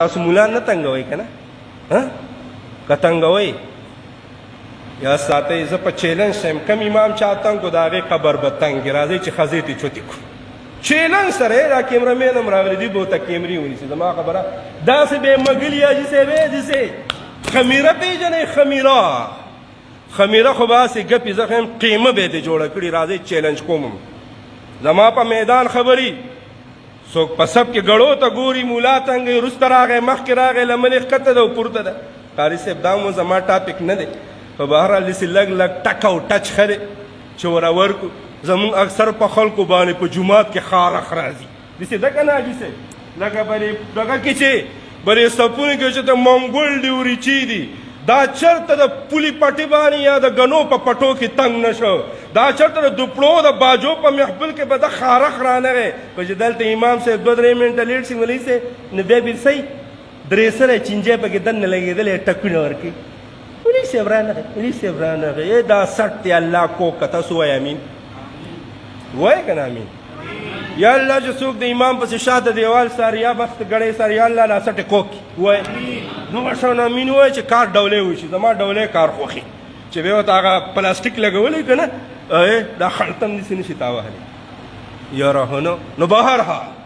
تاسو مولا نه تنګوي کنه ها کتنګوي یا ساته ز په چیلنج سم کم امام چاته کو داغه قبر بتنګ راځي چې خزيتي چوتي کو چیلنج سره را کیمرامین هم راغلي دی بوته کیمري ونی سي زما خبره دا سه به مګلیا جسه به جسه خمیره پیجنې خمیره خو باسي ګپي زخم قیمه به دې جوړه کړی راځي چیلنج کوم زما په میدان خبري څوک په سب کې غړو ته ګوري مولا تنګ رست راغې مخ کې راغې لمنې خطه ده پورته ده قاری صاحب دا مو زما ټاپک نه دی په بهر لسی لګ لګ ټکاو ټچ خره چې ورور کو زمون اکثر په خلکو باندې په جمعات کې خارخ راځي دسه دا کنه دسه لکه بری دغه کې چې بری سپونه کې چې ته مونګول دی وري چی دی دا چرته د پولی پټی باندې یا د غنو په پټو کې تنگ نشو دا چرته د دوپړو د باجو په محفل کې به د خارخ رانه په جدلته امام سے 2-3 منټه لیټ سی ولې سه نبی بل سي درې سره چنجه په کې دن لګېدل ټکونه ورکی ولې سبرانه دا سټ الله کو کته سو امين وای کنه امين یا الله چې څوک د امام پسې شاته دیوال سره یا بخت غړې سره یا الله لا سټ کوک وای نو ورسره امين وای چې کار ډولې وشي زما ډولې کار خوخي چې به وتا هغه پلاستیک لګولې کنه دا خلطم نشي تاوه یا راهنو نو بهر حال